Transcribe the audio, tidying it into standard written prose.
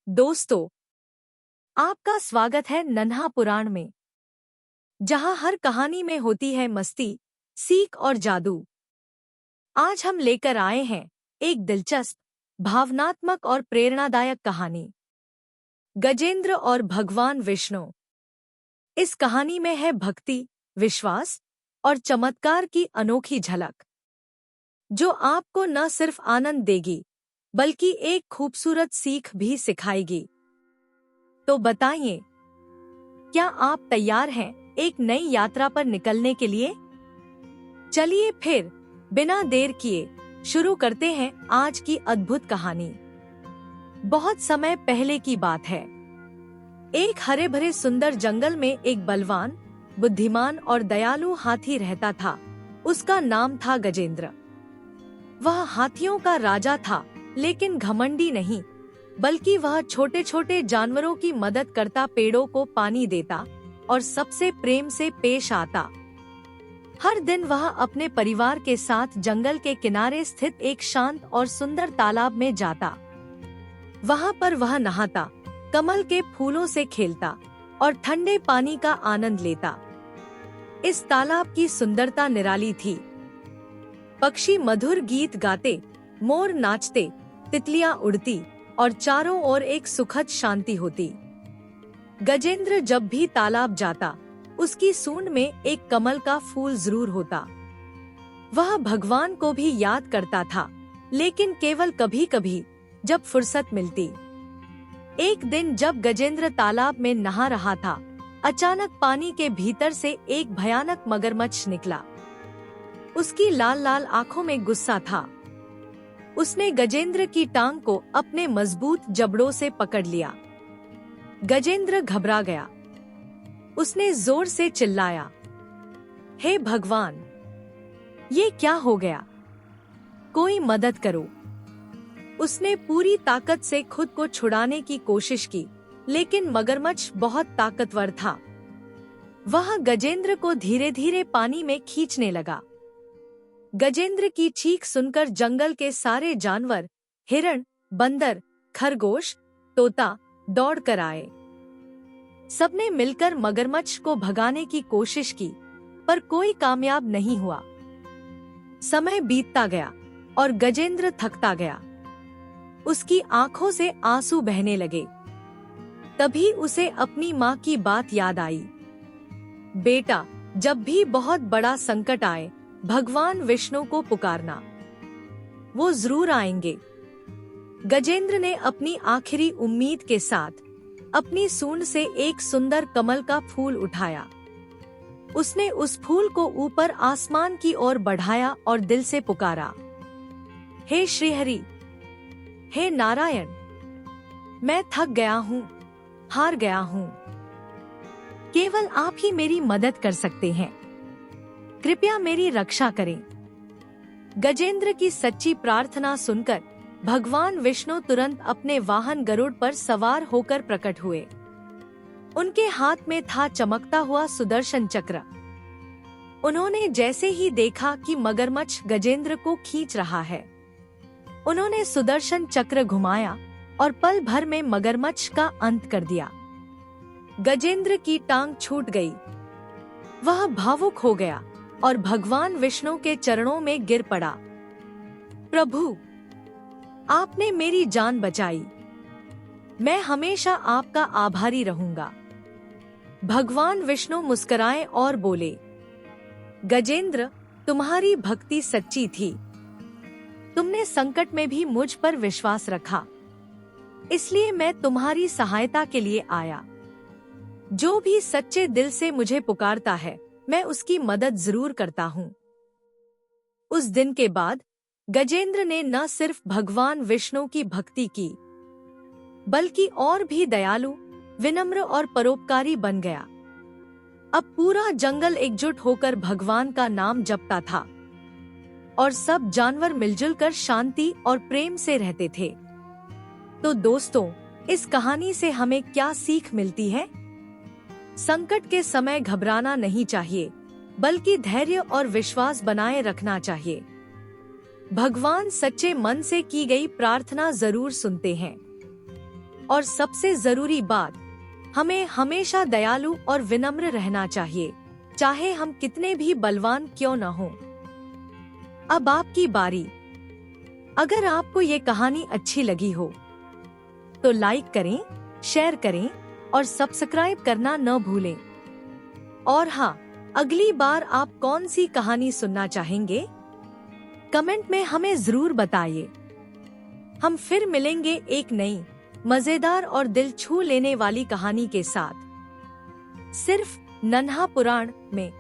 दोस्तों, आपका स्वागत है नन्हा पुराण में, जहां हर कहानी में होती है मस्ती, सीख और जादू। आज हम लेकर आए हैं एक दिलचस्प, भावनात्मक और प्रेरणादायक कहानी, गजेंद्र और भगवान विष्णु। इस कहानी में है भक्ति, विश्वास और चमत्कार की अनोखी झलक, जो आपको न सिर्फ आनंद देगी, बल्कि एक खूबसूरत सीख भी सिखाएगी। तो बताइए, क्या आप तैयार हैं एक नई यात्रा पर निकलने के लिए? चलिए फिर बिना देर किए शुरू करते हैं आज की अद्भुत कहानी। बहुत समय पहले की बात है। एक हरे भरे सुंदर जंगल में एक बलवान, बुद्धिमान और दयालु हाथी रहता था। उसका नाम था गजेंद्र। वह हाथियों का राजा था, लेकिन घमंडी नहीं, बल्कि वह छोटे छोटे जानवरों की मदद करता, पेड़ों को पानी देता और सबसे प्रेम से पेश आता। हर दिन वह अपने परिवार के साथ जंगल के किनारे स्थित एक शांत और सुंदर तालाब में जाता। वहां पर वह नहाता, कमल के फूलों से खेलता और ठंडे पानी का आनंद लेता। इस तालाब की सुंदरता निराली थी। पक्षी मधुर गीत गाते, मोर नाचते, तितलियां उड़ती और चारों ओर एक सुखद शांति होती। गजेंद्र जब भी तालाब जाता, उसकी सूंड में एक कमल का फूल जरूर होता। वह भगवान को भी याद करता था, लेकिन केवल कभी कभी, जब फुर्सत मिलती। एक दिन जब गजेंद्र तालाब में नहा रहा था, अचानक पानी के भीतर से एक भयानक मगरमच्छ निकला। उसकी लाल लाल आंखों में गुस्सा था। उसने गजेंद्र की टांग को अपने मजबूत जबड़ों से पकड़ लिया। गजेंद्र घबरा गया। उसने जोर से चिल्लाया, हे भगवान, ये क्या हो गया? कोई मदद करो। उसने पूरी ताकत से खुद को छुड़ाने की कोशिश की, लेकिन मगरमच्छ बहुत ताकतवर था। वह गजेंद्र को धीरे धीरे पानी में खींचने लगा। गजेंद्र की चीख सुनकर जंगल के सारे जानवर, हिरण, बंदर, खरगोश, तोता दौड़ कर आए। सबने मिलकर मगरमच्छ को भगाने की कोशिश की, पर कोई कामयाब नहीं हुआ। समय बीतता गया और गजेंद्र थकता गया। उसकी आंखों से आंसू बहने लगे। तभी उसे अपनी माँ की बात याद आई। बेटा, जब भी बहुत बड़ा संकट आए, भगवान विष्णु को पुकारना, वो जरूर आएंगे। गजेंद्र ने अपनी आखिरी उम्मीद के साथ अपनी सूंड से एक सुंदर कमल का फूल उठाया। उसने उस फूल को ऊपर आसमान की ओर बढ़ाया और दिल से पुकारा, हे श्रीहरि, हे नारायण, मैं थक गया हूँ, हार गया हूँ। केवल आप ही मेरी मदद कर सकते हैं। कृपया मेरी रक्षा करें। गजेंद्र की सच्ची प्रार्थना सुनकर भगवान विष्णु तुरंत अपने वाहन गरुड़ पर सवार होकर प्रकट हुए। उनके हाथ में था चमकता हुआ सुदर्शन चक्र। उन्होंने जैसे ही देखा कि मगरमच्छ गजेंद्र को खींच रहा है, उन्होंने सुदर्शन चक्र घुमाया और पल भर में मगरमच्छ का अंत कर दिया। गजेंद्र की टांग छूट गई। वह भावुक हो गया और भगवान विष्णु के चरणों में गिर पड़ा। प्रभु, आपने मेरी जान बचाई। मैं हमेशा आपका आभारी रहूंगा। भगवान विष्णु मुस्कुराए और बोले, गजेंद्र, तुम्हारी भक्ति सच्ची थी। तुमने संकट में भी मुझ पर विश्वास रखा, इसलिए मैं तुम्हारी सहायता के लिए आया। जो भी सच्चे दिल से मुझे पुकारता है, मैं उसकी मदद जरूर करता हूँ। उस दिन के बाद गजेंद्र ने न सिर्फ भगवान विष्णु की भक्ति की, बल्कि और भी दयालु, विनम्र और परोपकारी बन गया। अब पूरा जंगल एकजुट होकर भगवान का नाम जपता था और सब जानवर मिलजुल कर शांति और प्रेम से रहते थे। तो दोस्तों, इस कहानी से हमें क्या सीख मिलती है? संकट के समय घबराना नहीं चाहिए, बल्कि धैर्य और विश्वास बनाए रखना चाहिए। भगवान सच्चे मन से की गई प्रार्थना जरूर सुनते हैं। और सबसे जरूरी बात, हमें हमेशा दयालु और विनम्र रहना चाहिए, चाहे हम कितने भी बलवान क्यों न हों। अब आपकी बारी। अगर आपको ये कहानी अच्छी लगी हो तो लाइक करें, शेयर करें और सब्सक्राइब करना न भूलें। और हाँ, अगली बार आप कौन सी कहानी सुनना चाहेंगे, कमेंट में हमें जरूर बताइए। हम फिर मिलेंगे एक नई, मजेदार और दिल छू लेने वाली कहानी के साथ, सिर्फ नन्हा पुराण में।